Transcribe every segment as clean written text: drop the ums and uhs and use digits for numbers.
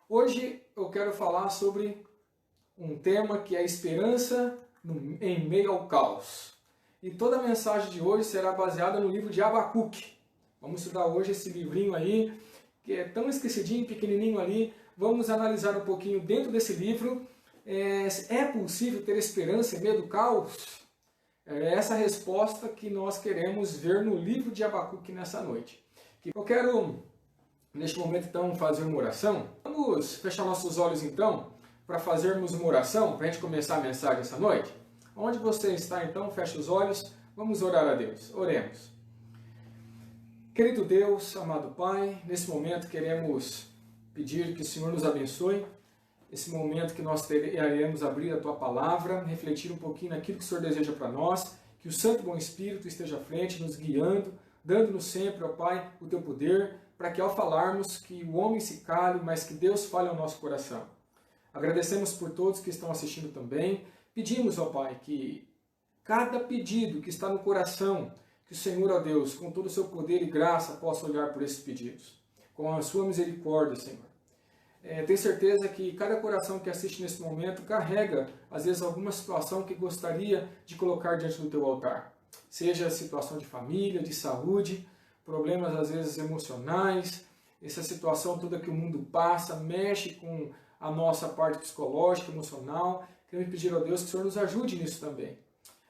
Hoje eu quero falar sobre um tema que é a esperança em meio ao caos. E toda a mensagem de hoje será baseada no livro de Abacuque. Vamos estudar hoje esse livrinho aí, que é tão esquecidinho, pequenininho ali. Vamos analisar um pouquinho dentro desse livro. É possível ter esperança em meio ao caos? É essa a resposta que nós queremos ver no livro de Abacuque nessa noite. Eu quero, neste momento, então, fazer uma oração. Vamos fechar nossos olhos, então, para fazermos uma oração, para a gente começar a mensagem essa noite? Onde você está, então, feche os olhos, vamos orar a Deus. Oremos. Querido Deus, amado Pai, nesse momento queremos pedir que o Senhor nos abençoe, esse momento que nós iremos abrir a Tua Palavra, refletir um pouquinho naquilo que o Senhor deseja para nós, que o Santo Bom Espírito esteja à frente, nos guiando, dando-nos sempre, ó Pai, o Teu poder, para que ao falarmos, que o homem se cale, mas que Deus fale ao nosso coração. Agradecemos por todos que estão assistindo também. Pedimos, ó Pai, que cada pedido que está no coração, que o Senhor, ó Deus, com todo o seu poder e graça, possa olhar por esses pedidos. Com a sua misericórdia, Senhor. Tenho certeza que cada coração que assiste nesse momento carrega, às vezes, alguma situação que gostaria de colocar diante do teu altar. Seja situação de família, de saúde, problemas, às vezes, emocionais, essa situação toda que o mundo passa, mexe com a nossa parte psicológica, emocional. Queremos pedir a Deus que o Senhor nos ajude nisso também.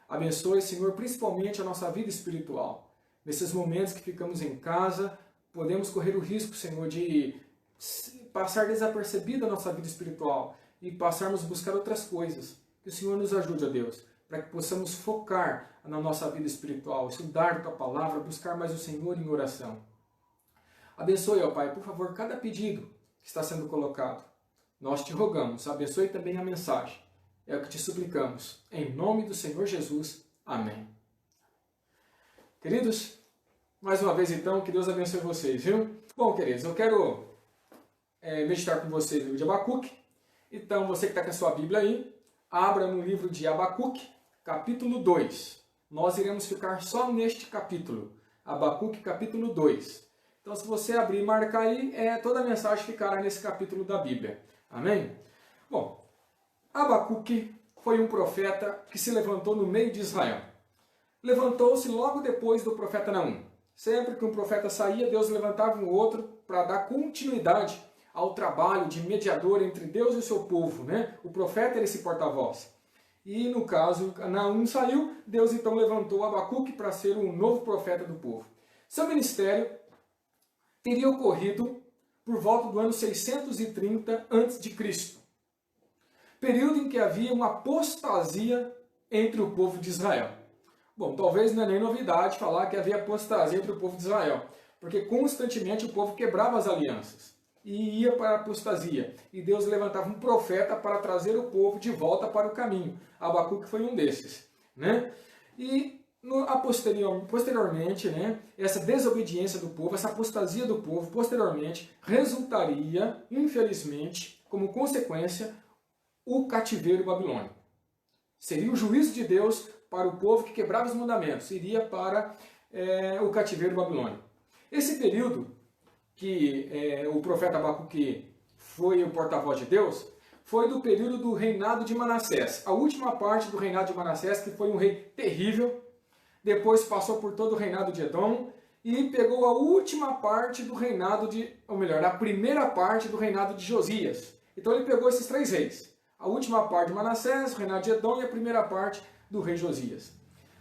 Abençoe, Senhor, principalmente a nossa vida espiritual. Nesses momentos que ficamos em casa, podemos correr o risco, Senhor, de passar desapercebida a nossa vida espiritual e passarmos a buscar outras coisas. Que o Senhor nos ajude, ó Deus, para que possamos focar na nossa vida espiritual, estudar a Tua Palavra, buscar mais o Senhor em oração. Abençoe, ó Pai, por favor, cada pedido que está sendo colocado. Nós te rogamos, abençoe também a mensagem. É o que te suplicamos. Em nome do Senhor Jesus. Amém. Queridos, mais uma vez então, que Deus abençoe vocês, viu? Bom, queridos, eu quero meditar com vocês no livro de Abacuque. Então, você que está com a sua Bíblia aí, abra no livro de Abacuque, capítulo 2. Nós iremos ficar só neste capítulo. Abacuque, capítulo 2. Então, se você abrir e marcar aí, toda a mensagem ficará nesse capítulo da Bíblia. Amém? Bom, Abacuque foi um profeta que se levantou no meio de Israel. Levantou-se logo depois do profeta Naum. Sempre que um profeta saía, Deus levantava um outro para dar continuidade ao trabalho de mediador entre Deus e o seu povo, né? O profeta era esse porta-voz. E no caso, Naum saiu, Deus então levantou Abacuque para ser um novo profeta do povo. Seu ministério teria ocorrido por volta do ano 630 a.C., período em que havia uma apostasia entre o povo de Israel. Bom, talvez não é nem novidade falar que havia apostasia entre o povo de Israel, porque constantemente o povo quebrava as alianças e ia para a apostasia. E Deus levantava um profeta para trazer o povo de volta para o caminho. Abacuque foi um desses, né? E posteriormente, né, essa desobediência do povo, essa apostasia do povo, posteriormente, resultaria, infelizmente, como consequência, o cativeiro babilônico. Seria o juízo de Deus para o povo que quebrava os mandamentos, iria para o cativeiro babilônico. Esse período que o profeta Abacuque foi o porta-voz de Deus, foi do período do reinado de Manassés. A última parte do reinado de Manassés, que foi um rei terrível, depois passou por todo o reinado de Edom, e pegou a última parte do reinado a primeira parte do reinado de Josias. Então ele pegou esses três reis. A última parte de Manassés, o reinado de Edom, e a primeira parte do rei Josias.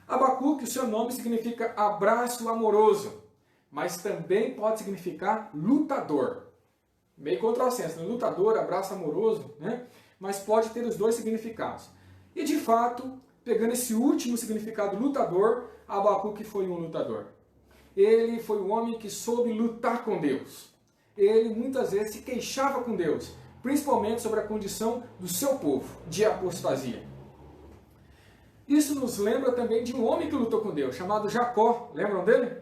Abacuque, o seu nome significa abraço amoroso, mas também pode significar lutador. Meio contrassenso, né? Lutador, abraço amoroso, né? Mas pode ter os dois significados. E de fato, pegando esse último significado lutador, Abacuque foi um lutador. Ele foi um homem que soube lutar com Deus. Ele muitas vezes se queixava com Deus, principalmente sobre a condição do seu povo, de apostasia. Isso nos lembra também de um homem que lutou com Deus, chamado Jacó. Lembram dele?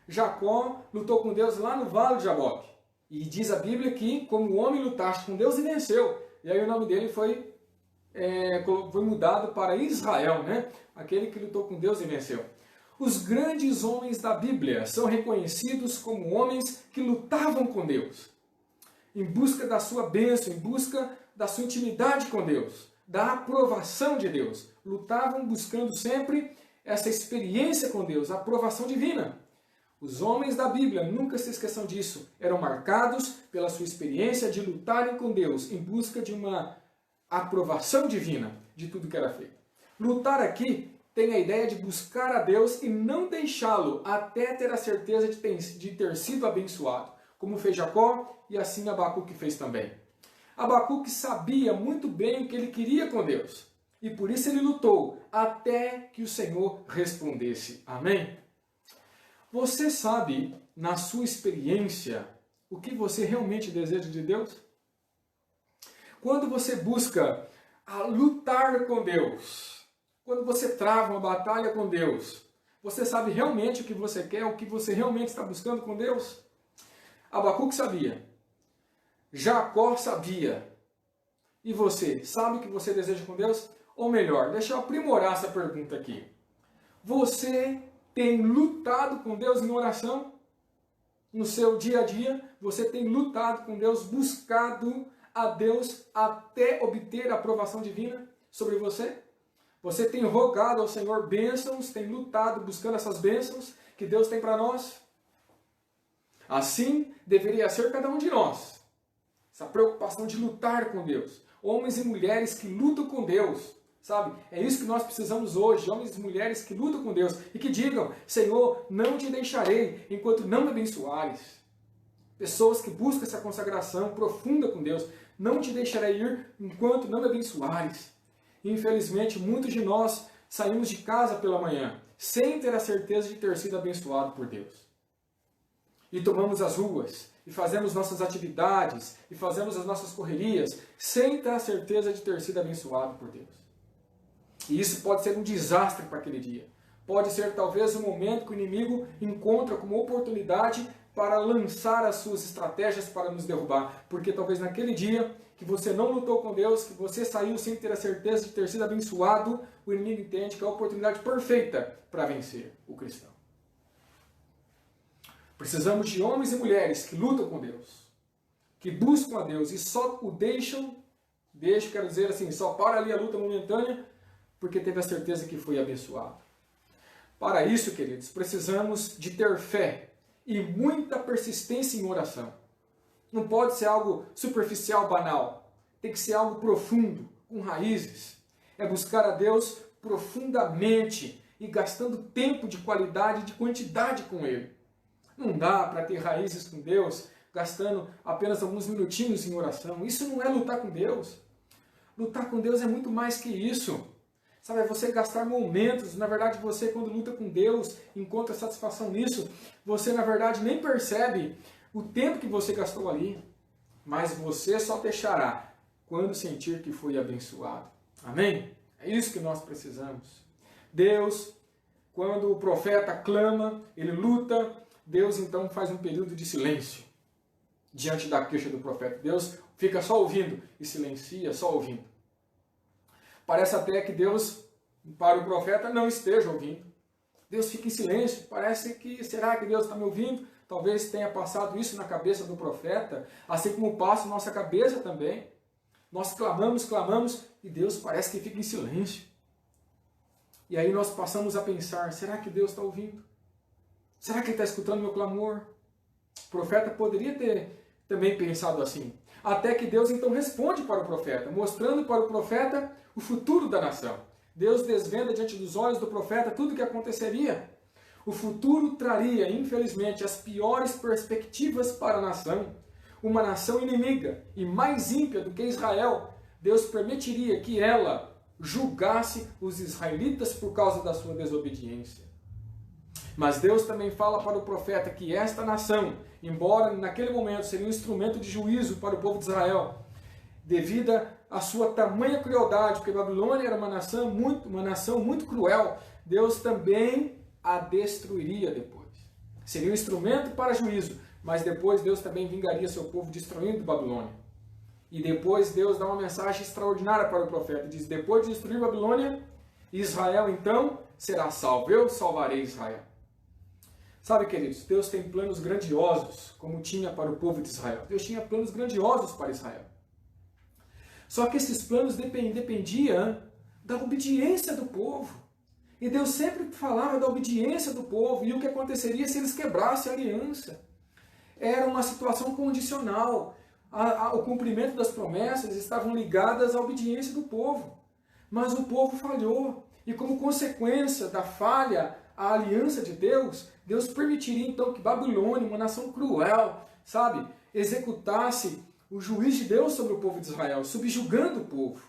Jacó lutou com Deus lá no Vale de Jaboque. E diz a Bíblia que, como o homem lutaste com Deus e venceu. E aí o nome dele foi mudado para Israel, né? Aquele que lutou com Deus e venceu. Os grandes homens da Bíblia são reconhecidos como homens que lutavam com Deus. em busca da sua bênção, em busca da sua intimidade com Deus, da aprovação de Deus. Lutavam buscando sempre essa experiência com Deus, a aprovação divina. Os homens da Bíblia, nunca se esqueçam disso, eram marcados pela sua experiência de lutarem com Deus em busca de uma aprovação divina de tudo que era feito. Lutar aqui tem a ideia de buscar a Deus e não deixá-lo até ter a certeza de ter sido abençoado, como fez Jacó e assim Abacuque fez também. Abacuque sabia muito bem o que ele queria com Deus e por isso ele lutou até que o Senhor respondesse. Amém? Você sabe, na sua experiência, o que você realmente deseja de Deus? Quando você busca lutar com Deus, quando você trava uma batalha com Deus, você sabe realmente o que você quer, o que você realmente está buscando com Deus? Abacuque sabia. Jacó sabia. E você, sabe o que você deseja com Deus? Ou melhor, deixa eu aprimorar essa pergunta aqui. Você tem lutado com Deus em oração? No seu dia a dia, você tem lutado com Deus, buscado a Deus até obter a aprovação divina sobre você? Você tem rogado ao Senhor bênçãos, tem lutado buscando essas bênçãos que Deus tem para nós? Assim deveria ser cada um de nós. Essa preocupação de lutar com Deus. Homens e mulheres que lutam com Deus. Sabe? É isso que nós precisamos hoje. Homens e mulheres que lutam com Deus. E que digam, Senhor, não te deixarei enquanto não me abençoares. Pessoas que buscam essa consagração profunda com Deus. Não te deixarei ir enquanto não me abençoares. Infelizmente, muitos de nós saímos de casa pela manhã sem ter a certeza de ter sido abençoado por Deus. E tomamos as ruas, e fazemos nossas atividades, e fazemos as nossas correrias, sem ter a certeza de ter sido abençoado por Deus. E isso pode ser um desastre para aquele dia. Pode ser talvez o momento que o inimigo encontra como oportunidade para lançar as suas estratégias para nos derrubar. Porque talvez naquele dia que você não lutou com Deus, que você saiu sem ter a certeza de ter sido abençoado, o inimigo entende que é a oportunidade perfeita para vencer o cristão. Precisamos de homens e mulheres que lutam com Deus, que buscam a Deus e só o deixam, quero dizer assim, só para ali a luta momentânea, porque teve a certeza que foi abençoado. Para isso, queridos, precisamos de ter fé e muita persistência em oração. Não pode ser algo superficial, banal. Tem que ser algo profundo, com raízes. É buscar a Deus profundamente e gastando tempo de qualidade e de quantidade com Ele. Não dá para ter raízes com Deus gastando apenas alguns minutinhos em oração. Isso não é lutar com Deus. Lutar com Deus é muito mais que isso. Sabe, é você gastar momentos. Na verdade, você quando luta com Deus, encontra satisfação nisso, você na verdade nem percebe o tempo que você gastou ali. Mas você só deixará quando sentir que foi abençoado. Amém? É isso que nós precisamos. Deus, quando o profeta clama, ele luta, Deus então faz um período de silêncio diante da queixa do profeta. Deus fica só ouvindo e silencia, só ouvindo. Parece até que Deus, para o profeta, não esteja ouvindo. Deus fica em silêncio. Parece que, será que Deus está me ouvindo? Talvez tenha passado isso na cabeça do profeta, assim como passa na nossa cabeça também. Nós clamamos, e Deus parece que fica em silêncio. E aí nós passamos a pensar, será que Deus está ouvindo? Será que Ele está escutando meu clamor? O profeta poderia ter também pensado assim. Até que Deus então responde para o profeta, mostrando para o profeta o futuro da nação. Deus desvenda diante dos olhos do profeta tudo o que aconteceria. O futuro traria, infelizmente, as piores perspectivas para a nação. Uma nação inimiga e mais ímpia do que Israel. Deus permitiria que ela julgasse os israelitas por causa da sua desobediência. Mas Deus também fala para o profeta que esta nação, embora naquele momento seria um instrumento de juízo para o povo de Israel, devido à sua tamanha crueldade, porque Babilônia era uma nação muito cruel, Deus também a destruiria depois. Seria um instrumento para juízo, mas depois Deus também vingaria seu povo destruindo Babilônia. E depois Deus dá uma mensagem extraordinária para o profeta. Diz, depois de destruir Babilônia, Israel então será salvo. Eu salvarei Israel. Sabe, queridos, Deus tem planos grandiosos, como tinha para o povo de Israel. Deus tinha planos grandiosos para Israel. Só que esses planos dependiam da obediência do povo. E Deus sempre falava da obediência do povo e o que aconteceria se eles quebrassem a aliança. Era uma situação condicional. O cumprimento das promessas estavam ligadas à obediência do povo. Mas o povo falhou. E como consequência da falha, a aliança de Deus, Deus permitiria então que Babilônia, uma nação cruel, sabe, executasse o juízo de Deus sobre o povo de Israel, subjugando o povo.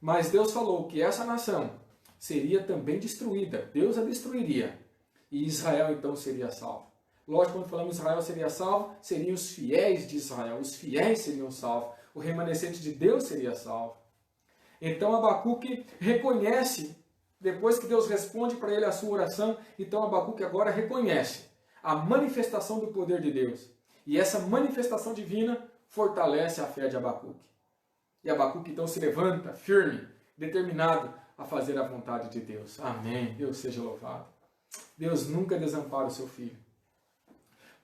Mas Deus falou que essa nação seria também destruída. Deus a destruiria. E Israel então seria salvo. Lógico, quando falamos Israel seria salvo, seriam os fiéis de Israel. Os fiéis seriam salvos. O remanescente de Deus seria salvo. Então Abacuque reconhece, depois que Deus responde para ele a sua oração, então Abacuque agora reconhece a manifestação do poder de Deus. E essa manifestação divina fortalece a fé de Abacuque. E Abacuque então se levanta firme, determinado a fazer a vontade de Deus. Amém. Deus seja louvado. Deus nunca desampara o seu filho.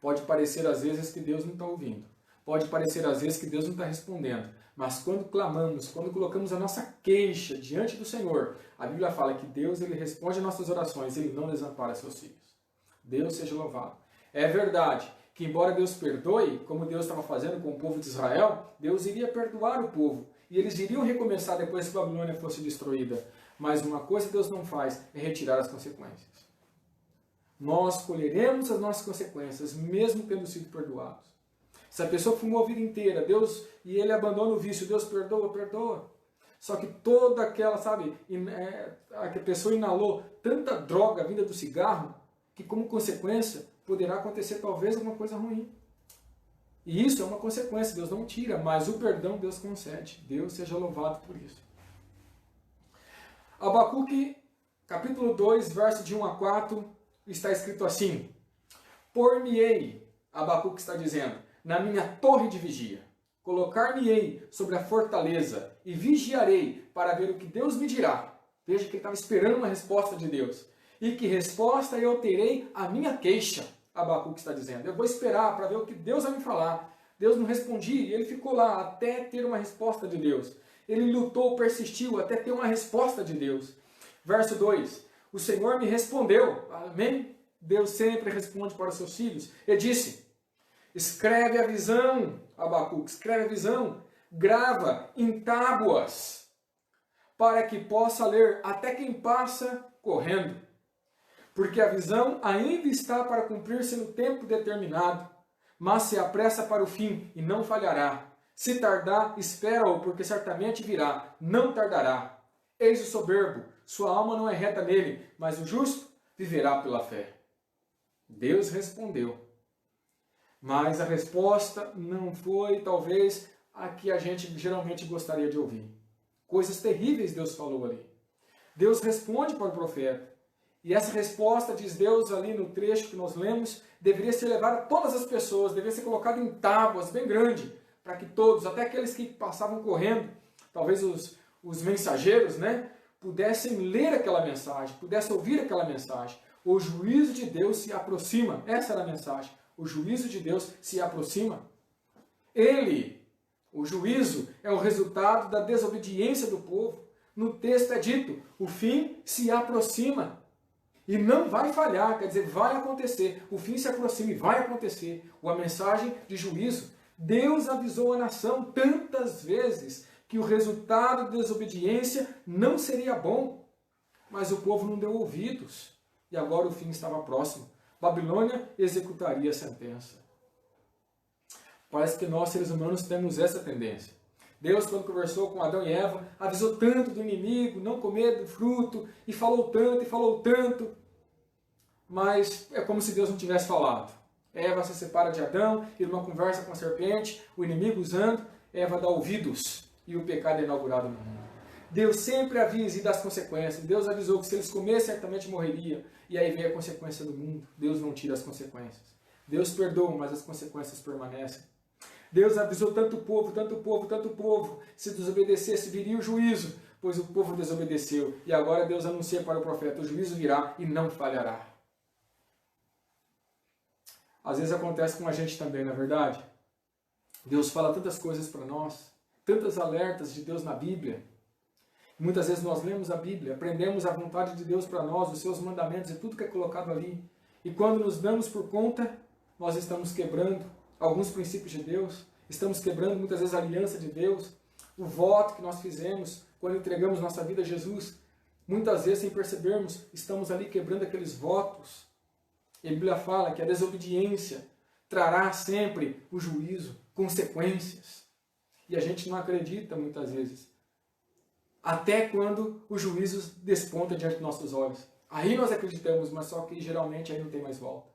Pode parecer às vezes que Deus não está ouvindo. Pode parecer às vezes que Deus não está respondendo. Mas quando clamamos, quando colocamos a nossa queixa diante do Senhor, a Bíblia fala que Deus ele responde às nossas orações, Ele não desampara seus filhos. Deus seja louvado. É verdade que embora Deus perdoe, como Deus estava fazendo com o povo de Israel, Deus iria perdoar o povo. E eles iriam recomeçar depois que Babilônia fosse destruída. Mas uma coisa que Deus não faz é retirar as consequências. Nós colheremos as nossas consequências, mesmo tendo sido perdoados. Se a pessoa fumou a vida inteira, Deus, e ele abandona o vício, Deus perdoa, perdoa. Só que toda aquela, sabe, a pessoa inalou tanta droga vinda do cigarro, que como consequência poderá acontecer talvez alguma coisa ruim. E isso é uma consequência, Deus não tira, mas o perdão Deus concede. Deus seja louvado por isso. Abacuque, capítulo 2, verso de 1 a 4, está escrito assim: Por-me-ei, Abacuque está dizendo, na minha torre de vigia, colocar-me-ei sobre a fortaleza e vigiarei para ver o que Deus me dirá. Veja que ele estava esperando uma resposta de Deus. E que resposta eu terei à minha queixa, Abacuque está dizendo. Eu vou esperar para ver o que Deus vai me falar. Deus não respondia e ele ficou lá até ter uma resposta de Deus. Ele lutou, persistiu até ter uma resposta de Deus. Verso 2. O Senhor me respondeu. Amém? Deus sempre responde para os seus filhos. Ele disse: escreve a visão, Abacuque, escreve a visão, grava em tábuas, para que possa ler até quem passa correndo. Porque a visão ainda está para cumprir-se no tempo determinado, mas se apressa para o fim e não falhará. Se tardar, espera-o, porque certamente virá, não tardará. Eis o soberbo, sua alma não é reta nele, mas o justo viverá pela fé. Deus respondeu. Mas a resposta não foi, talvez, a que a gente geralmente gostaria de ouvir. Coisas terríveis Deus falou ali. Deus responde para o profeta. E essa resposta, diz Deus ali no trecho que nós lemos, deveria ser levada a todas as pessoas, deveria ser colocada em tábuas bem grande, para que todos, até aqueles que passavam correndo, talvez os mensageiros, né, pudessem ler aquela mensagem, pudessem ouvir aquela mensagem. O juízo de Deus se aproxima. Essa era a mensagem. O juízo de Deus se aproxima. Ele, o juízo, é o resultado da desobediência do povo. No texto é dito, o fim se aproxima. E não vai falhar, quer dizer, vai acontecer. O fim se aproxima e vai acontecer. A mensagem de juízo. Deus avisou a nação tantas vezes que o resultado da desobediência não seria bom. Mas o povo não deu ouvidos. E agora o fim estava próximo. Babilônia executaria a sentença. Parece que nós, seres humanos, temos essa tendência. Deus, quando conversou com Adão e Eva, avisou tanto do inimigo, não comer do fruto, e falou tanto, mas é como se Deus não tivesse falado. Eva se separa de Adão, e numa conversa com a serpente, o inimigo usando, Eva dá ouvidos, e o pecado é inaugurado no mundo. Deus sempre avisa e dá as consequências. Deus avisou que se eles comessem, certamente morreria. E aí vem a consequência do mundo. Deus não tira as consequências. Deus perdoa, mas as consequências permanecem. Deus avisou tanto povo. Se desobedecesse, viria o juízo, pois o povo desobedeceu. E agora Deus anuncia para o profeta, o juízo virá e não falhará. Às vezes acontece com a gente também, não é verdade? Deus fala tantas coisas para nós, tantas alertas de Deus na Bíblia. Muitas vezes nós lemos a Bíblia, aprendemos a vontade de Deus para nós, os seus mandamentos e tudo que é colocado ali. E quando nos damos por conta, nós estamos quebrando alguns princípios de Deus, estamos quebrando muitas vezes a aliança de Deus, o voto que nós fizemos quando entregamos nossa vida a Jesus. Muitas vezes, sem percebermos, estamos ali quebrando aqueles votos. E a Bíblia fala que a desobediência trará sempre o juízo, consequências. E a gente não acredita muitas vezes. Até quando o juízo desponta diante de nossos olhos. Aí nós acreditamos, mas só que geralmente aí não tem mais volta.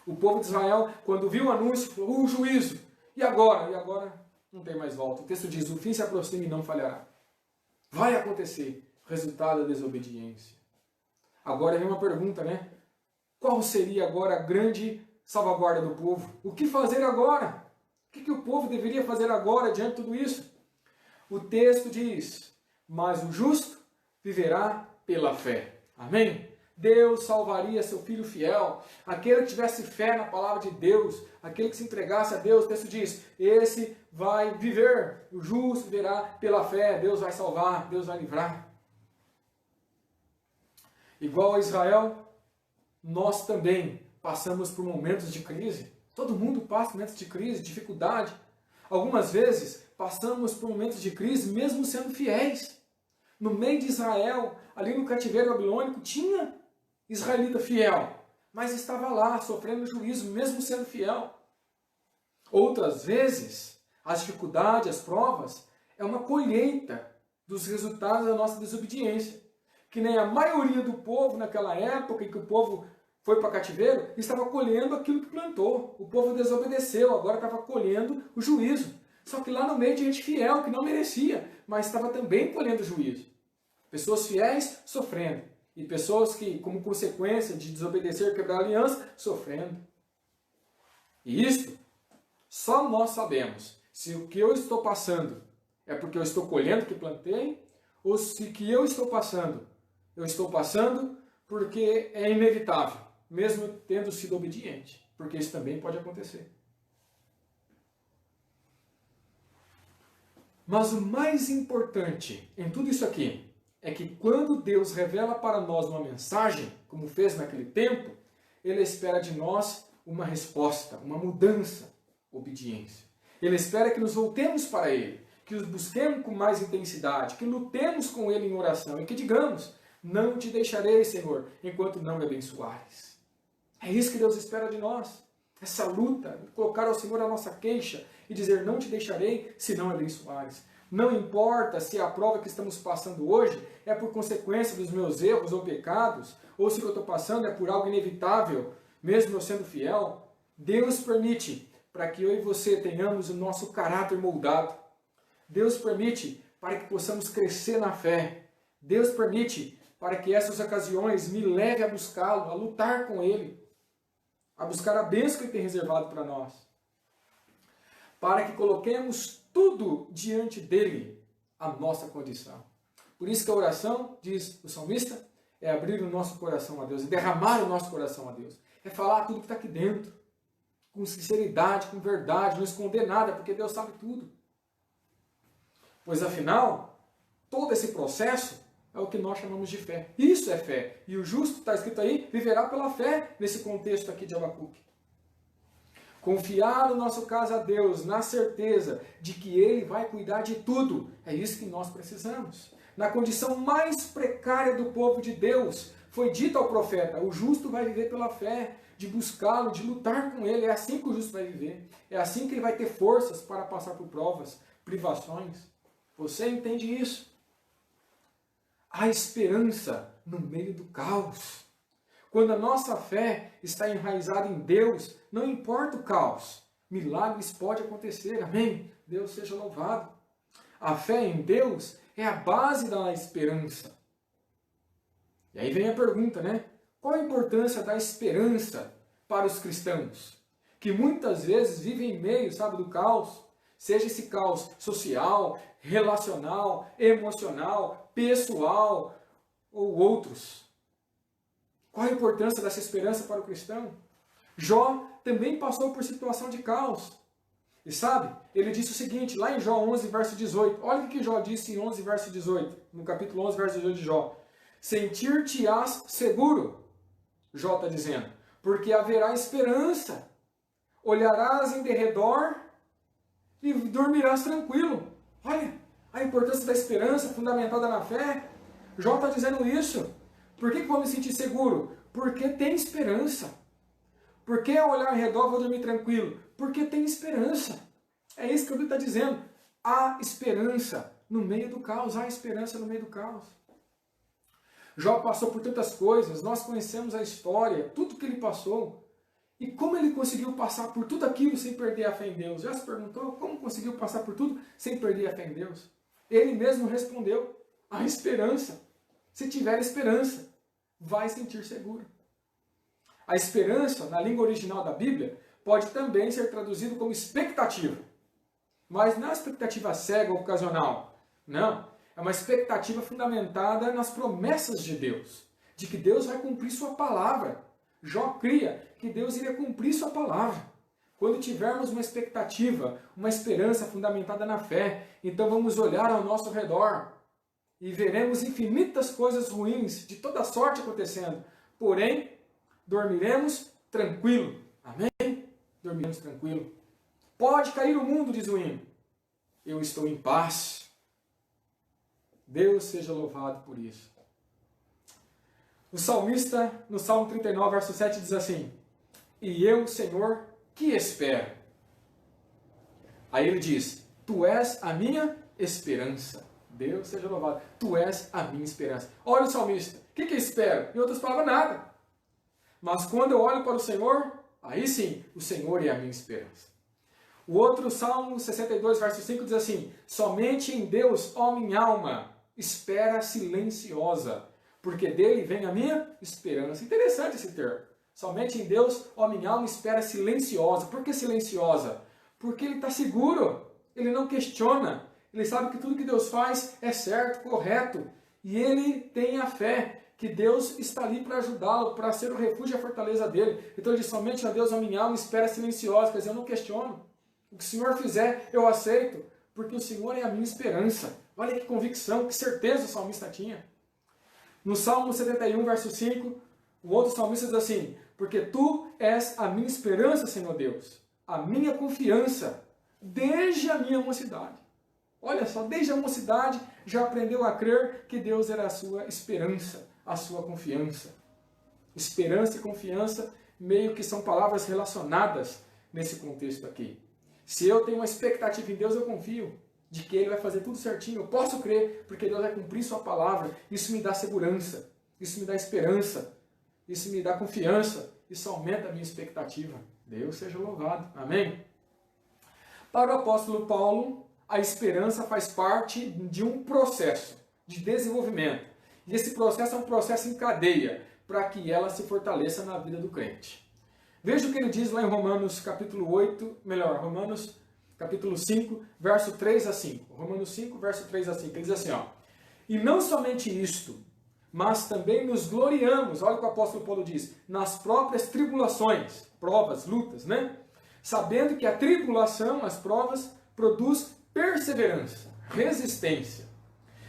O povo de Israel, quando viu o anúncio, falou, o juízo. E agora? E agora não tem mais volta. O texto diz, o fim se aproxima e não falhará. Vai acontecer. Resultado da desobediência. Agora vem uma pergunta, né? Qual seria agora a grande salvaguarda do povo? O que fazer agora? O que o povo deveria fazer agora diante de tudo isso? O texto diz, mas o justo viverá pela fé. Amém? Deus salvaria seu filho fiel, aquele que tivesse fé na palavra de Deus, aquele que se entregasse a Deus. O texto diz, esse vai viver, o justo viverá pela fé, Deus vai salvar, Deus vai livrar. Igual a Israel, nós também passamos por momentos de crise. Todo mundo passa por momentos de crise, dificuldade. Algumas vezes passamos por momentos de crise mesmo sendo fiéis. No meio de Israel, ali no cativeiro babilônico, tinha israelita fiel, mas estava lá sofrendo juízo mesmo sendo fiel. Outras vezes, as dificuldades, as provas, é uma colheita dos resultados da nossa desobediência. Que nem a maioria do povo naquela época em que o povo foi para cativeiro, estava colhendo aquilo que plantou. O povo desobedeceu, agora estava colhendo o juízo. Só que lá no meio tinha gente fiel, que não merecia, mas estava também colhendo juízo. Pessoas fiéis sofrendo. E pessoas que, como consequência de desobedecer, quebrar a aliança, sofrendo. E isto, só nós sabemos se o que eu estou passando é porque eu estou colhendo o que plantei, ou se o que eu estou passando porque é inevitável, mesmo tendo sido obediente, porque isso também pode acontecer. Mas o mais importante em tudo isso aqui é que quando Deus revela para nós uma mensagem, como fez naquele tempo, Ele espera de nós uma resposta, uma mudança, obediência. Ele espera que nos voltemos para Ele, que os busquemos com mais intensidade, que lutemos com Ele em oração e que digamos, não te deixarei, Senhor, enquanto não me abençoares. É isso que Deus espera de nós. Essa luta, colocar ao Senhor a nossa queixa e dizer, não te deixarei, se não me abençoares. Não importa se a prova que estamos passando hoje é por consequência dos meus erros ou pecados, ou se o que eu estou passando é por algo inevitável, mesmo eu sendo fiel. Deus permite para que eu e você tenhamos o nosso caráter moldado. Deus permite para que possamos crescer na fé. Deus permite para que essas ocasiões me levem a buscá-lo, a lutar com Ele, a buscar a bênção que Ele tem reservado para nós. Para que coloquemos tudo diante dEle, a nossa condição. Por isso que a oração, diz o salmista, é abrir o nosso coração a Deus, é derramar o nosso coração a Deus. É falar tudo que está aqui dentro, com sinceridade, com verdade, não esconder nada, porque Deus sabe tudo. Pois afinal, todo esse processo é o que nós chamamos de fé. Isso é fé. E o justo, está escrito aí, viverá pela fé, nesse contexto aqui de Abacuque. Confiar o nosso caso a Deus, na certeza de que Ele vai cuidar de tudo. É isso que nós precisamos. Na condição mais precária do povo de Deus, foi dito ao profeta, o justo vai viver pela fé, de buscá-lo, de lutar com Ele. É assim que o justo vai viver. É assim que ele vai ter forças para passar por provas, privações. Você entende isso? Há esperança no meio do caos. Quando a nossa fé está enraizada em Deus, não importa o caos, milagres podem acontecer, amém? Deus seja louvado. A fé em Deus é a base da esperança. E aí vem a pergunta, né? Qual a importância da esperança para os cristãos? Que muitas vezes vivem em meio, sabe, do caos. Seja esse caos social, relacional, emocional, pessoal ou outros. Qual a importância dessa esperança para o cristão? Jó também passou por situação de caos. E sabe, ele disse o seguinte, lá em Jó 11, verso 18. Olha o que Jó disse em 11, verso 18. No capítulo 11, verso 18 de Jó. Sentir-te-ás seguro, Jó está dizendo, porque haverá esperança. Olharás em derredor e dormirás tranquilo. Olha a importância da esperança fundamentada na fé. Jó está dizendo isso. Por que vou me sentir seguro? Porque tem esperança. Por que ao olhar ao redor vou dormir tranquilo? Porque tem esperança. É isso que a Bíblia está dizendo. Há esperança no meio do caos. Há esperança no meio do caos. Jó passou por tantas coisas. Nós conhecemos a história, tudo que ele passou. E como ele conseguiu passar por tudo aquilo sem perder a fé em Deus? Já se perguntou como conseguiu passar por tudo sem perder a fé em Deus? Ele mesmo respondeu, a esperança. Se tiver esperança, vai sentir seguro. A esperança, na língua original da Bíblia, pode também ser traduzido como expectativa. Mas não é uma expectativa cega ou ocasional. Não. É uma expectativa fundamentada nas promessas de Deus. De que Deus vai cumprir sua palavra. Jó cria que Deus iria cumprir sua palavra. Quando tivermos uma expectativa, uma esperança fundamentada na fé, então vamos olhar ao nosso redor e veremos infinitas coisas ruins de toda sorte acontecendo. Porém, dormiremos tranquilo. Amém? Dormiremos tranquilo. Pode cair o mundo, diz o hino. Eu estou em paz. Deus seja louvado por isso. O salmista, no Salmo 39, verso 7, diz assim, e eu, Senhor, que espero? Aí ele diz, tu és a minha esperança. Deus seja louvado. Tu és a minha esperança. Olha o salmista. O que eu espero? Em outras palavras, nada. Mas quando eu olho para o Senhor, aí sim, o Senhor é a minha esperança. O outro Salmo 62, verso 5 diz assim, somente em Deus, ó minha alma, espera silenciosa, porque dele vem a minha esperança. Interessante esse termo. Somente em Deus, ó minha alma, espera silenciosa. Por que silenciosa? Porque ele está seguro, ele não questiona, ele sabe que tudo que Deus faz é certo, correto, e ele tem a fé que Deus está ali para ajudá-lo, para ser o refúgio e a fortaleza dele. Então ele diz, somente a Deus, a minha alma, espera silenciosa, quer dizer, eu não questiono. O que o Senhor fizer, eu aceito, porque o Senhor é a minha esperança. Olha que convicção, que certeza o salmista tinha. No Salmo 71, verso 5, o outro salmista diz assim, porque tu és a minha esperança, Senhor Deus, a minha confiança, desde a minha mocidade. Olha só, desde a mocidade já aprendeu a crer que Deus era a sua esperança, a sua confiança. Esperança e confiança meio que são palavras relacionadas nesse contexto aqui. Se eu tenho uma expectativa em Deus, eu confio de que Ele vai fazer tudo certinho. Eu posso crer, porque Deus vai cumprir sua palavra. Isso me dá segurança, isso me dá esperança, isso me dá confiança, isso aumenta a minha expectativa. Deus seja louvado. Amém? Para o apóstolo Paulo, a esperança faz parte de um processo de desenvolvimento. E esse processo é um processo em cadeia, para que ela se fortaleça na vida do crente. Veja o que ele diz lá em Romanos capítulo 5, verso 3 a 5. Romanos 5, verso 3 a 5. Ele diz assim, ó, e não somente isto, mas também nos gloriamos, olha o que o apóstolo Paulo diz, nas próprias tribulações, provas, lutas, né? Sabendo que a tribulação, as provas, produz perseverança, resistência.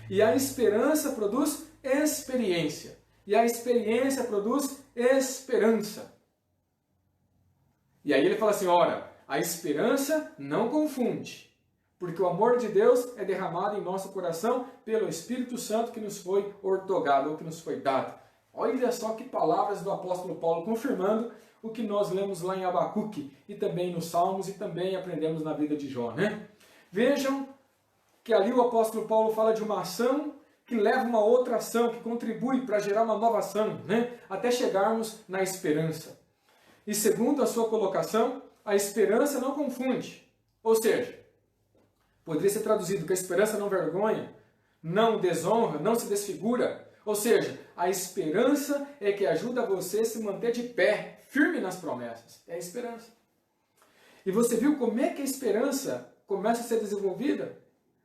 E a esperança produz experiência. E a experiência produz esperança. E aí ele fala assim, ora, a esperança não confunde, porque o amor de Deus é derramado em nosso coração pelo Espírito Santo que nos foi ortogado, ou que nos foi dado. Olha só que palavras do apóstolo Paulo, confirmando o que nós lemos lá em Abacuque, e também nos Salmos, e também aprendemos na vida de Jó, né? Vejam que ali o apóstolo Paulo fala de uma ação que leva uma outra ação, que contribui para gerar uma nova ação, né? Até chegarmos na esperança. E segundo a sua colocação, a esperança não confunde. Ou seja, poderia ser traduzido que a esperança não vergonha, não desonra, não se desfigura. Ou seja, a esperança é que ajuda você a se manter de pé, firme nas promessas. É a esperança. E você viu como é que a esperança começa a ser desenvolvida?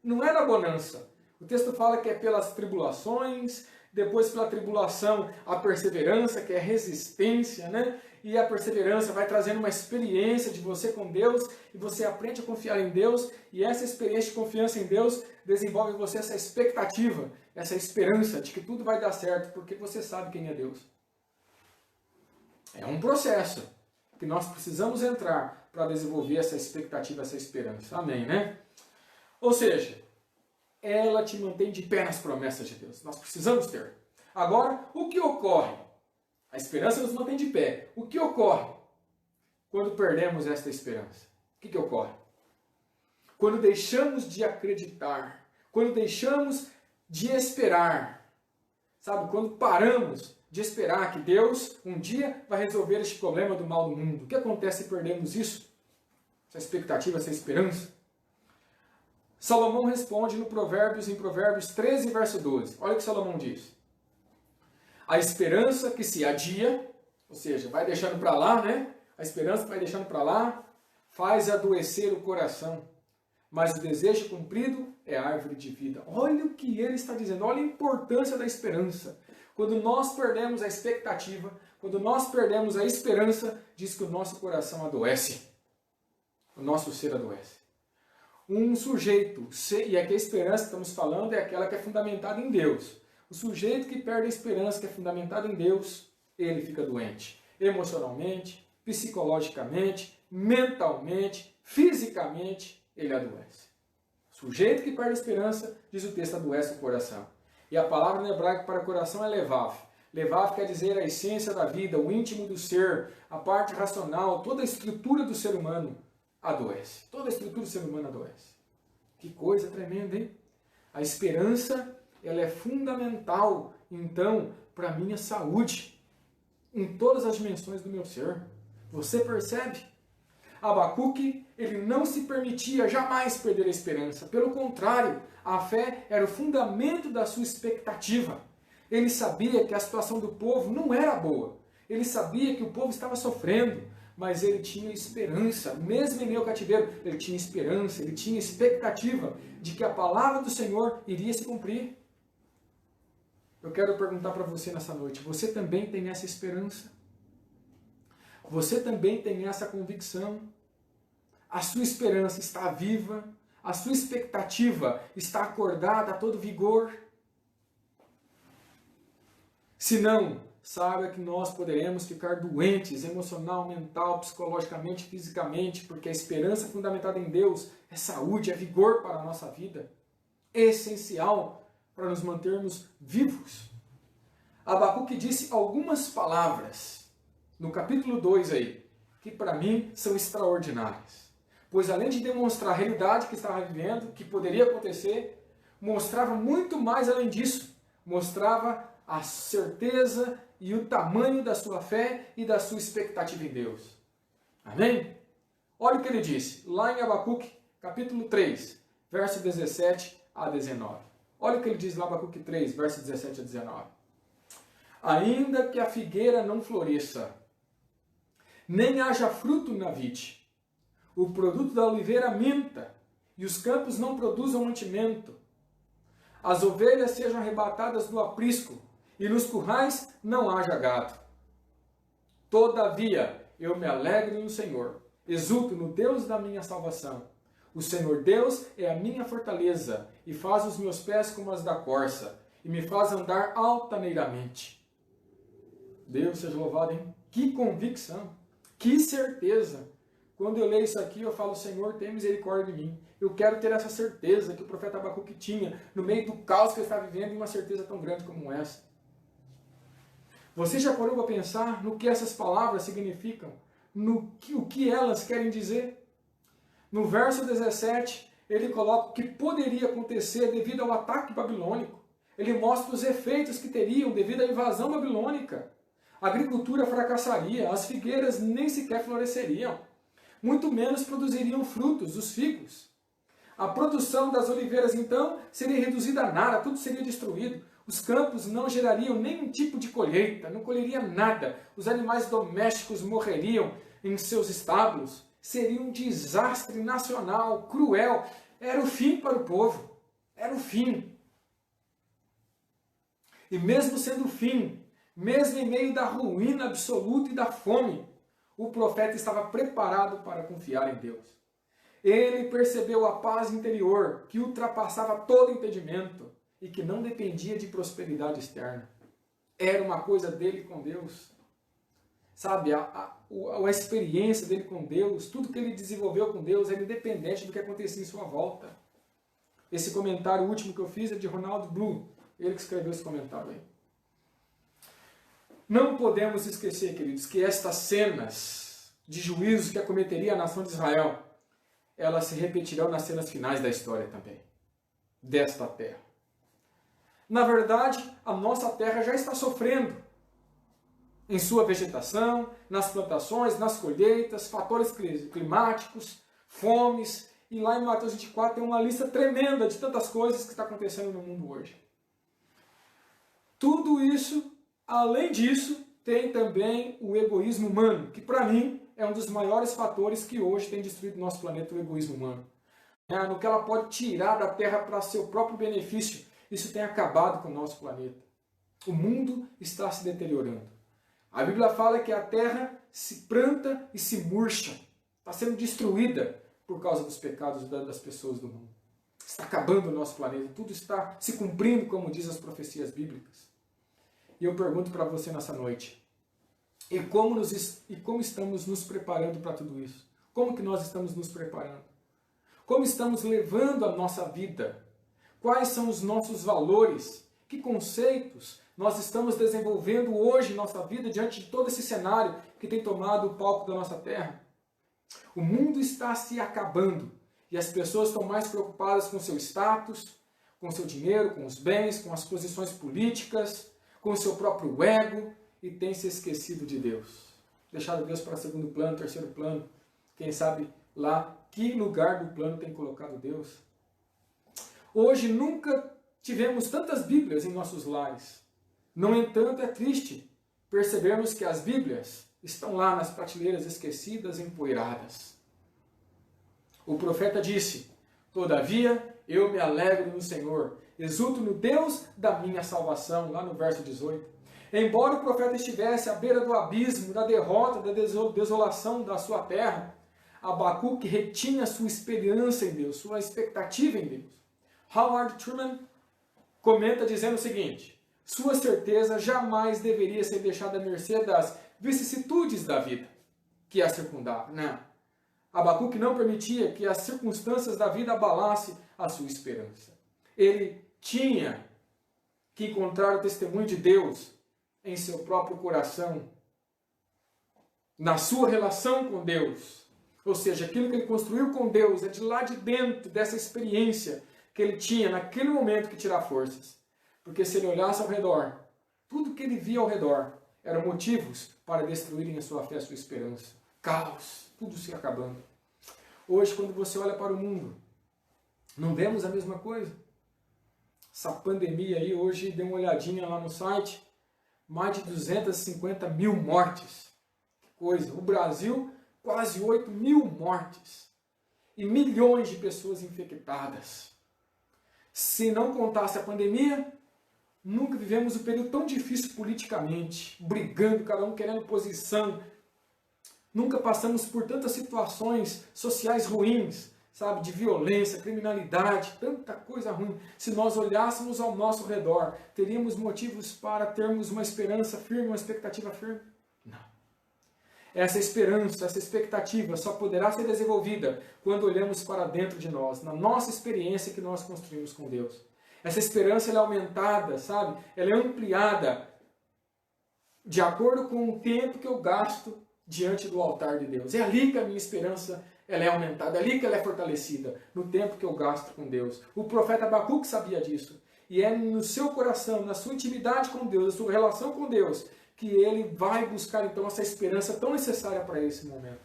Não é na bonança. O texto fala que é pelas tribulações, depois pela tribulação, a perseverança, que é resistência, né? E a perseverança vai trazendo uma experiência de você com Deus, e você aprende a confiar em Deus, e essa experiência de confiança em Deus desenvolve em você essa expectativa, essa esperança de que tudo vai dar certo, porque você sabe quem é Deus. É um processo que nós precisamos entrar para desenvolver essa expectativa, essa esperança. Amém, né? Ou seja, ela te mantém de pé nas promessas de Deus. Nós precisamos ter. Agora, o que ocorre? A esperança nos mantém de pé. O que ocorre quando perdemos esta esperança? O que ocorre? Quando deixamos de acreditar, quando deixamos de esperar, sabe? Quando paramos de esperar que Deus um dia vai resolver este problema do mal do mundo. O que acontece se perdemos isso? Essa expectativa, essa esperança? Salomão responde em Provérbios 13, verso 12. Olha o que Salomão diz. A esperança que se adia, ou seja, vai deixando para lá, né? A esperança que vai deixando para lá, faz adoecer o coração. Mas o desejo cumprido é árvore de vida. Olha o que ele está dizendo, olha a importância da esperança. Quando nós perdemos a expectativa, quando nós perdemos a esperança, diz que o nosso coração adoece. O nosso ser adoece. Um sujeito, e aqui a esperança que estamos falando é aquela que é fundamentada em Deus. O sujeito que perde a esperança, que é fundamentada em Deus, ele fica doente. Emocionalmente, psicologicamente, mentalmente, fisicamente, ele adoece. O sujeito que perde a esperança, diz o texto, adoece o coração. E a palavra no hebraico para coração é levav. Levav quer dizer a essência da vida, o íntimo do ser, a parte racional, toda a estrutura do ser humano adoece. Toda a estrutura do ser humano adoece. Que coisa tremenda, hein? A esperança, ela é fundamental, então, para a minha saúde, em todas as dimensões do meu ser. Você percebe? Abacuque, ele não se permitia jamais perder a esperança. Pelo contrário, a fé era o fundamento da sua expectativa. Ele sabia que a situação do povo não era boa. Ele sabia que o povo estava sofrendo, mas ele tinha esperança. Mesmo em meio ao cativeiro, ele tinha esperança, ele tinha expectativa de que a palavra do Senhor iria se cumprir. Eu quero perguntar para você nessa noite, você também tem essa esperança? Você também tem essa convicção? A sua esperança está viva? A sua expectativa está acordada a todo vigor? Se não, saiba que nós poderemos ficar doentes emocional, mental, psicologicamente, fisicamente, porque a esperança fundamentada em Deus é saúde, é vigor para a nossa vida. É essencial para nos mantermos vivos. Abacuque disse algumas palavras no capítulo 2 aí, que para mim são extraordinárias. Pois além de demonstrar a realidade que estava vivendo, que poderia acontecer, mostrava muito mais além disso. Mostrava a certeza e o tamanho da sua fé e da sua expectativa em Deus. Amém? Olha o que ele disse, lá em Abacuque, capítulo 3, verso 17 a 19. Olha o que ele diz lá em Abacuque 3, verso 17 a 19. Ainda que a figueira não floresça, nem haja fruto na vide, o produto da oliveira minta, e os campos não produzam mantimento, as ovelhas sejam arrebatadas do aprisco, e nos currais não haja gado. Todavia, eu me alegro no Senhor, exulto no Deus da minha salvação. O Senhor Deus é a minha fortaleza, e faz os meus pés como as da corça, e me faz andar altaneiramente. Deus seja louvado, hein? Que convicção, que certeza. Quando eu leio isso aqui, eu falo, Senhor, tem misericórdia de mim. Eu quero ter essa certeza que o profeta Abacuque tinha, no meio do caos que ele está vivendo, e uma certeza tão grande como essa. Você já parou para pensar no que essas palavras significam? O que elas querem dizer? No verso 17, ele coloca o que poderia acontecer devido ao ataque babilônico. Ele mostra os efeitos que teriam devido à invasão babilônica. A agricultura fracassaria, as figueiras nem sequer floresceriam. Muito menos produziriam frutos, os figos. A produção das oliveiras, então, seria reduzida a nada, tudo seria destruído. Os campos não gerariam nenhum tipo de colheita, não colheria nada. Os animais domésticos morreriam em seus estábulos. Seria um desastre nacional, cruel. Era o fim para o povo. Era o fim. E mesmo sendo o fim, mesmo em meio da ruína absoluta e da fome, o profeta estava preparado para confiar em Deus. Ele percebeu a paz interior que ultrapassava todo entendimento e que não dependia de prosperidade externa. Era uma coisa dele com Deus. Sabe, a experiência dele com Deus, tudo que ele desenvolveu com Deus era independente do que acontecia em sua volta. Esse comentário último que eu fiz é de Ronald Blue, ele que escreveu esse comentário aí. Não podemos esquecer, queridos, que estas cenas de juízo que acometeria a nação de Israel, elas se repetirão nas cenas finais da história também, desta terra. Na verdade, a nossa terra já está sofrendo em sua vegetação, nas plantações, nas colheitas, fatores climáticos, fomes, e lá em Mateus 24 tem uma lista tremenda de tantas coisas que está acontecendo no mundo hoje. Tudo isso, além disso, tem também o egoísmo humano, que para mim é um dos maiores fatores que hoje tem destruído o nosso planeta, o egoísmo humano. No que ela pode tirar da Terra para seu próprio benefício, isso tem acabado com o nosso planeta. O mundo está se deteriorando. A Bíblia fala que a Terra se planta e se murcha, está sendo destruída por causa dos pecados das pessoas do mundo. Está acabando o nosso planeta, tudo está se cumprindo, como diz as profecias bíblicas. E eu pergunto para você nessa noite, e como estamos nos preparando para tudo isso? Como que nós estamos nos preparando? Como estamos levando a nossa vida? Quais são os nossos valores? Que conceitos nós estamos desenvolvendo hoje em nossa vida diante de todo esse cenário que tem tomado o palco da nossa terra? O mundo está se acabando e as pessoas estão mais preocupadas com seu status, com seu dinheiro, com os bens, com as posições políticas, com o seu próprio ego e têm se esquecido de Deus. Deixado Deus para segundo plano, terceiro plano. Quem sabe lá que lugar do plano tem colocado Deus? Hoje nunca tivemos tantas Bíblias em nossos lares. No entanto, é triste percebermos que as Bíblias estão lá nas prateleiras esquecidas e empoeiradas. O profeta disse, todavia eu me alegro no Senhor, exulto no Deus da minha salvação, lá no verso 18. Embora o profeta estivesse à beira do abismo, da derrota, da desolação da sua terra, Abacuque retinha sua esperança em Deus, sua expectativa em Deus. Howard Truman comenta dizendo o seguinte, sua certeza jamais deveria ser deixada à mercê das vicissitudes da vida que a circundavam. Não. Abacuque não permitia que as circunstâncias da vida abalassem a sua esperança. Ele tinha que encontrar o testemunho de Deus em seu próprio coração, na sua relação com Deus. Ou seja, aquilo que ele construiu com Deus é de lá de dentro dessa experiência que ele tinha naquele momento que tirar forças. Porque se ele olhasse ao redor, tudo que ele via ao redor eram motivos para destruírem a sua fé, a sua esperança. Caos, tudo se acabando. Hoje, quando você olha para o mundo, não vemos a mesma coisa? Essa pandemia aí, hoje, dê uma olhadinha lá no site, mais de 250 mil mortes. Que coisa! O Brasil, quase 8 mil mortes. E milhões de pessoas infectadas. Se não contasse a pandemia, nunca vivemos um período tão difícil politicamente, brigando, cada um querendo posição. Nunca passamos por tantas situações sociais ruins, sabe, de violência, criminalidade, tanta coisa ruim. Se nós olhássemos ao nosso redor, teríamos motivos para termos uma esperança firme, uma expectativa firme? Não. Essa esperança, essa expectativa só poderá ser desenvolvida quando olhamos para dentro de nós, na nossa experiência que nós construímos com Deus. Essa esperança ela é aumentada, sabe? Ela é ampliada de acordo com o tempo que eu gasto diante do altar de Deus. É ali que a minha esperança ela é aumentada, é ali que ela é fortalecida, no tempo que eu gasto com Deus. O profeta Abacuque sabia disso. E é no seu coração, na sua intimidade com Deus, na sua relação com Deus, que ele vai buscar então essa esperança tão necessária para esse momento.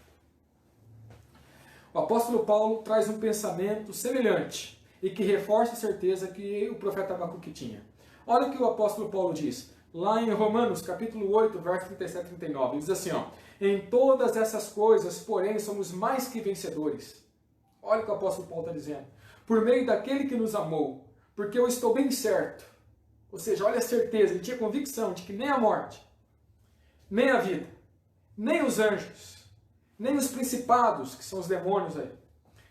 O apóstolo Paulo traz um pensamento semelhante e que reforça a certeza que o profeta Abacuque tinha. Olha o que o apóstolo Paulo diz, lá em Romanos, capítulo 8, verso 37 e 39. Ele diz assim, ó, em todas essas coisas, porém, somos mais que vencedores. Olha o que o apóstolo Paulo está dizendo. Por meio daquele que nos amou, porque eu estou bem certo Ou seja, olha a certeza, ele tinha convicção de que nem a morte, nem a vida, nem os anjos, nem os principados, que são os demônios aí,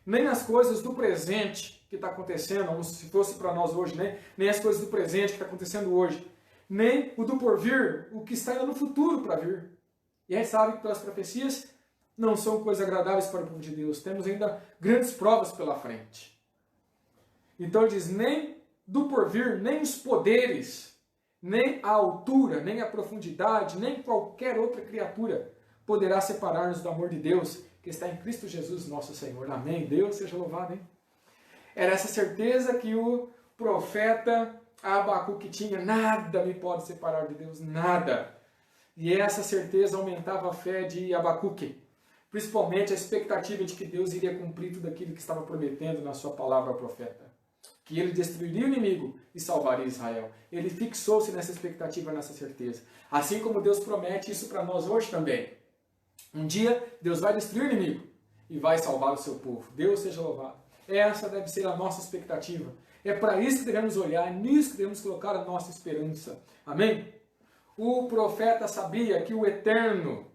nem as coisas do presente que está acontecendo, como se fosse para nós hoje, né? Nem as coisas do presente que está acontecendo hoje, nem o do porvir, o que está ainda no futuro para vir. E a gente sabe que pelas profecias não são coisas agradáveis para o povo de Deus. Temos ainda grandes provas pela frente. Então ele diz, nem do porvir, nem os poderes, nem a altura, nem a profundidade, nem qualquer outra criatura poderá separar-nos do amor de Deus que está em Cristo Jesus, nosso Senhor. Amém. Deus seja louvado, hein? Era essa certeza que o profeta Abacuque tinha. Nada me pode separar de Deus, nada. E essa certeza aumentava a fé de Abacuque. Principalmente a expectativa de que Deus iria cumprir tudo aquilo que estava prometendo na sua palavra ao profeta. Que ele destruiria o inimigo e salvaria Israel. Ele fixou-se nessa expectativa, nessa certeza. Assim como Deus promete isso para nós hoje também. Um dia, Deus vai destruir o inimigo e vai salvar o seu povo. Deus seja louvado. Essa deve ser a nossa expectativa. É para isso que devemos olhar, é nisso que devemos colocar a nossa esperança. Amém? O profeta sabia que o eterno,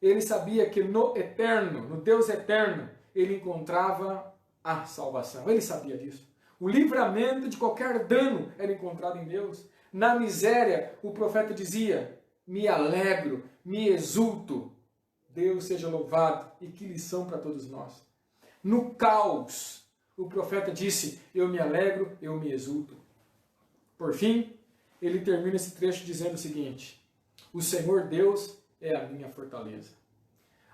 ele sabia que no eterno, no Deus eterno, ele encontrava a salvação. Ele sabia disso. O livramento de qualquer dano era encontrado em Deus. Na miséria, o profeta dizia, me alegro, me exulto. Deus seja louvado. E que lição para todos nós. No caos, o profeta disse, eu me alegro, eu me exulto. Por fim, ele termina esse trecho dizendo o seguinte, o Senhor Deus é a minha fortaleza.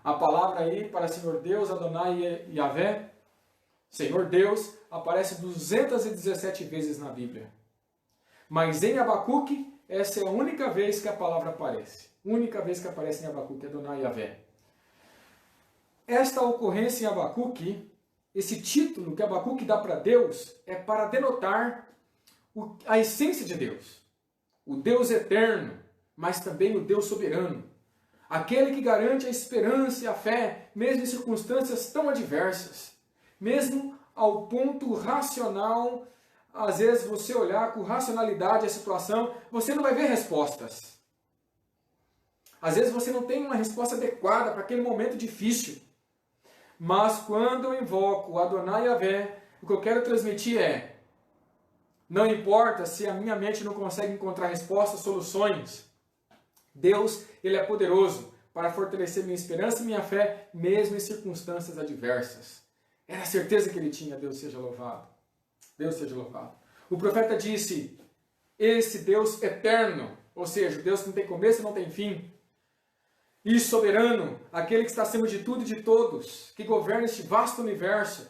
A palavra aí para Senhor Deus, Adonai e Yahvé, Senhor Deus, aparece 217 vezes na Bíblia. Mas em Abacuque, essa é a única vez que a palavra aparece. Única vez que aparece em Abacuque, Adonai e Yahvé. Esta ocorrência em Abacuque, esse título que Abacuque dá para Deus, é para denotar a essência de Deus. O Deus eterno, mas também o Deus soberano. Aquele que garante a esperança e a fé, mesmo em circunstâncias tão adversas. Mesmo ao ponto racional, às vezes você olhar com racionalidade a situação, você não vai ver respostas. Às vezes você não tem uma resposta adequada para aquele momento difícil. Mas quando eu invoco o Adonai Yahvé, o que eu quero transmitir é, não importa se a minha mente não consegue encontrar respostas, soluções, Deus, Ele é poderoso para fortalecer minha esperança e minha fé, mesmo em circunstâncias adversas. Era a certeza que ele tinha, Deus seja louvado. Deus seja louvado. O profeta disse, esse Deus eterno, ou seja, Deus que não tem começo e não tem fim, e soberano, aquele que está acima de tudo e de todos, que governa este vasto universo.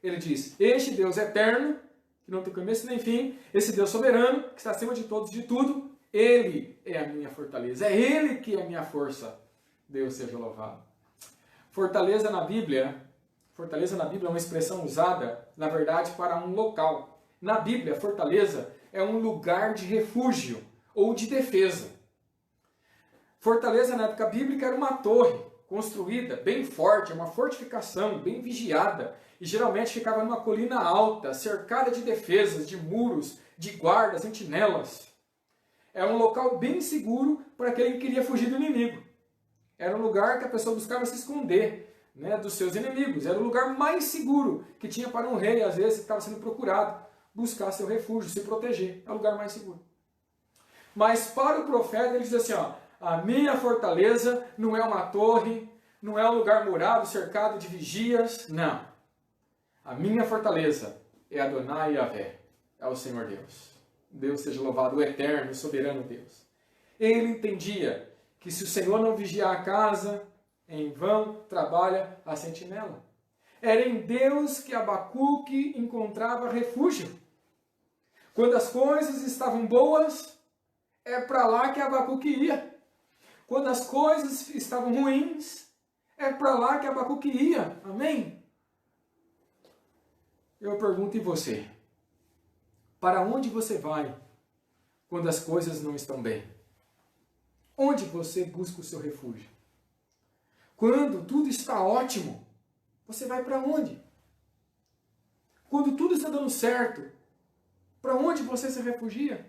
Ele diz, este Deus eterno, que não tem começo nem fim, esse Deus soberano, que está acima de todos e de tudo, Ele é a minha fortaleza, é Ele que é a minha força. Deus seja louvado. Fortaleza na Bíblia é uma expressão usada, na verdade, para um local. Na Bíblia, fortaleza é um lugar de refúgio ou de defesa. Fortaleza na época bíblica era uma torre construída bem forte, uma fortificação bem vigiada e geralmente ficava numa colina alta, cercada de defesas, de muros, de guardas, sentinelas. Era um local bem seguro para aquele que queria fugir do inimigo. Era um lugar que a pessoa buscava se esconder, né, dos seus inimigos. Era o lugar mais seguro que tinha para um rei, às vezes, que estava sendo procurado, buscar seu refúgio, se proteger. É o lugar mais seguro. Mas para o profeta, ele diz assim, ó, a minha fortaleza não é uma torre, não é um lugar murado, cercado de vigias, não. A minha fortaleza é Adonai Yahvé, é o Senhor Deus. Deus seja louvado, o eterno, o soberano Deus. Ele entendia que se o Senhor não vigiar a casa, em vão trabalha a sentinela. Era em Deus que Abacuque encontrava refúgio. Quando as coisas estavam boas, é para lá que Abacuque ia. Quando as coisas estavam ruins, é para lá que Abacuque ia. Amém? Eu pergunto, e você? Para onde você vai quando as coisas não estão bem? Onde você busca o seu refúgio? Quando tudo está ótimo, você vai para onde? Quando tudo está dando certo, Para onde você se refugia?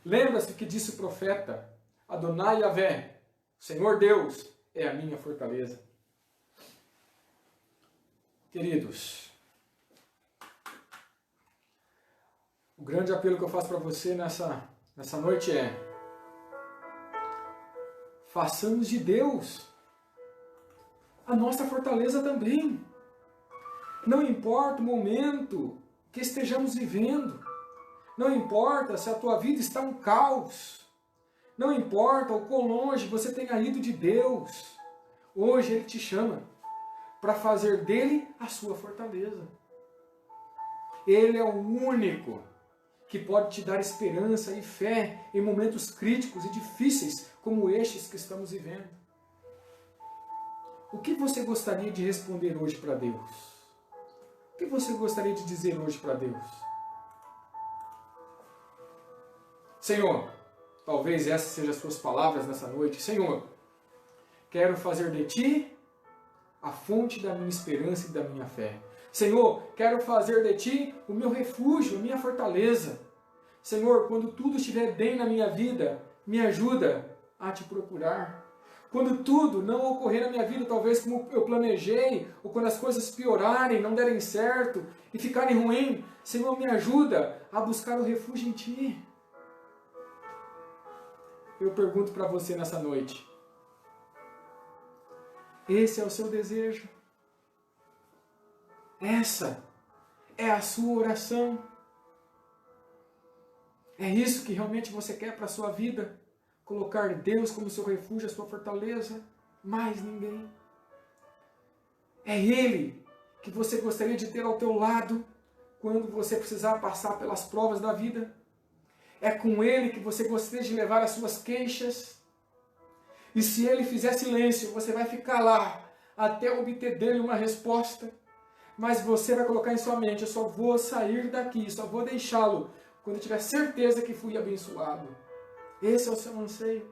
Lembra-se o que disse o profeta: Adonai Yahvé, Senhor Deus, é a minha fortaleza. Queridos, o grande apelo que eu faço para você nessa noite é: façamos de Deus a nossa fortaleza também. Não importa o momento que estejamos vivendo, não importa se a tua vida está um caos, não importa o quão longe você tenha ido de Deus, hoje Ele te chama para fazer dele a sua fortaleza. Ele é o único que pode te dar esperança e fé em momentos críticos e difíceis como estes que estamos vivendo. O que você gostaria de responder hoje para Deus? O que você gostaria de dizer hoje para Deus? Senhor, talvez essas sejam as suas palavras nessa noite. Senhor, quero fazer de Ti a fonte da minha esperança e da minha fé. Senhor, quero fazer de Ti o meu refúgio, a minha fortaleza. Senhor, quando tudo estiver bem na minha vida, me ajuda a Te procurar. Quando tudo não ocorrer na minha vida, talvez como eu planejei, ou quando as coisas piorarem, não derem certo e ficarem ruins, Senhor, me ajuda a buscar o refúgio em Ti. Eu pergunto para você nessa noite: esse é o seu desejo? Essa é a sua oração? É isso que realmente você quer para a sua vida? Colocar Deus como seu refúgio, a sua fortaleza? Mais ninguém. É Ele que você gostaria de ter ao teu lado quando você precisar passar pelas provas da vida? É com Ele que você gostaria de levar as suas queixas? E se Ele fizer silêncio, você vai ficar lá até obter dele uma resposta? Mas você vai colocar em sua mente: eu só vou sair daqui, só vou deixá-lo quando eu tiver certeza que fui abençoado. Esse é o seu anseio.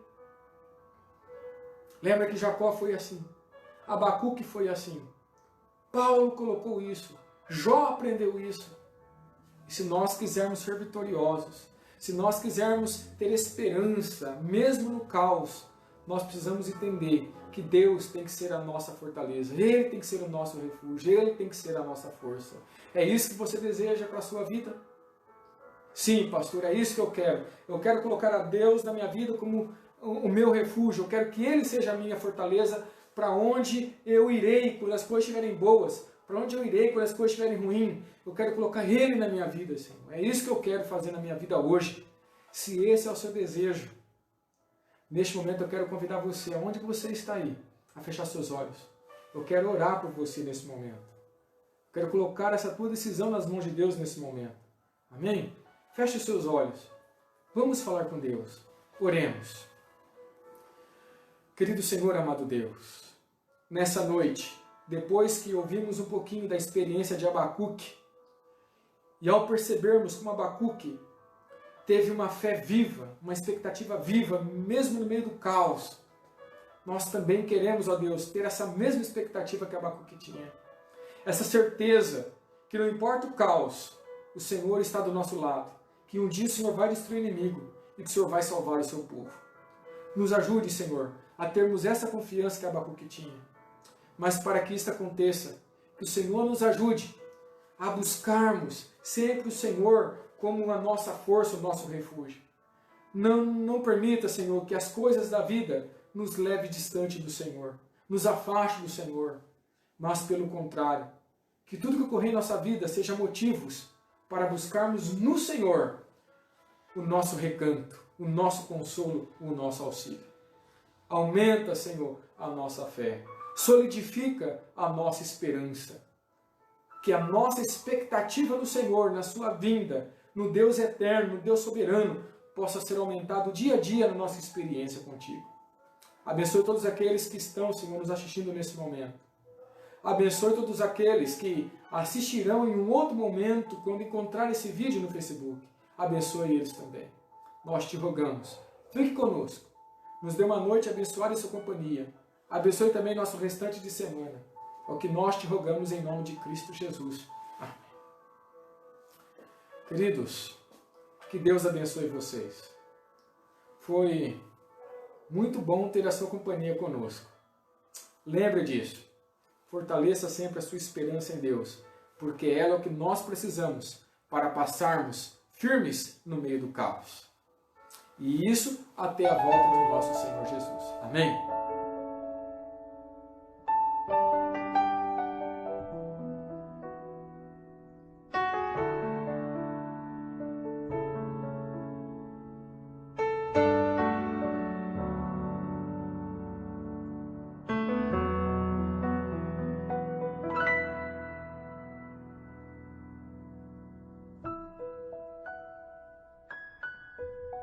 Lembra que Jacó foi assim, Abacuque foi assim, Paulo colocou isso, Jó aprendeu isso. E se nós quisermos ser vitoriosos, se nós quisermos ter esperança, mesmo no caos, nós precisamos entender que Deus tem que ser a nossa fortaleza, Ele tem que ser o nosso refúgio, Ele tem que ser a nossa força. É isso que você deseja para a sua vida? Sim, pastor, é isso que eu quero. Eu quero colocar a Deus na minha vida como o meu refúgio. Eu quero que Ele seja a minha fortaleza, para onde eu irei quando as coisas estiverem boas, para onde eu irei quando as coisas estiverem ruins. Eu quero colocar Ele na minha vida, Senhor. É isso que eu quero fazer na minha vida hoje. Se esse é o seu desejo, neste momento eu quero convidar você, aonde você está aí, a fechar seus olhos. Eu quero orar por você nesse momento. Eu quero colocar essa tua decisão nas mãos de Deus nesse momento. Amém? Feche os seus olhos. Vamos falar com Deus. Oremos. Querido Senhor, amado Deus, nessa noite, depois que ouvimos um pouquinho da experiência de Abacuque, e ao percebermos como Abacuque teve uma fé viva, uma expectativa viva, mesmo no meio do caos, nós também queremos, ó Deus, ter essa mesma expectativa que Abacuque tinha. Essa certeza que não importa o caos, o Senhor está do nosso lado, que um dia o Senhor vai destruir o inimigo e que o Senhor vai salvar o seu povo. Nos ajude, Senhor, a termos essa confiança que Abacuque tinha. Mas para que isso aconteça, que o Senhor nos ajude a buscarmos sempre o Senhor como a nossa força, o nosso refúgio. Não permita, Senhor, que as coisas da vida nos leve distante do Senhor, nos afaste do Senhor, mas pelo contrário, que tudo que ocorrer em nossa vida seja motivos para buscarmos no Senhor o nosso recanto, o nosso consolo, o nosso auxílio. Aumenta, Senhor, a nossa fé. Solidifica a nossa esperança. Que a nossa expectativa no Senhor, na sua vinda, no Deus eterno, no Deus soberano, possa ser aumentado dia a dia na nossa experiência contigo. Abençoe todos aqueles que estão, Senhor, nos assistindo nesse momento. Abençoe todos aqueles que assistirão em um outro momento, quando encontrar esse vídeo no Facebook. Abençoe eles também. Nós te rogamos. Fique conosco. Nos dê uma noite abençoada em sua companhia. Abençoe também nosso restante de semana. É o que nós te rogamos em nome de Cristo Jesus. Amém. Queridos, que Deus abençoe vocês. Foi muito bom ter a sua companhia conosco. Lembre disso. Fortaleça sempre a sua esperança em Deus, porque ela é o que nós precisamos para passarmos firmes no meio do caos. E isso até a volta do nosso Senhor Jesus. Amém?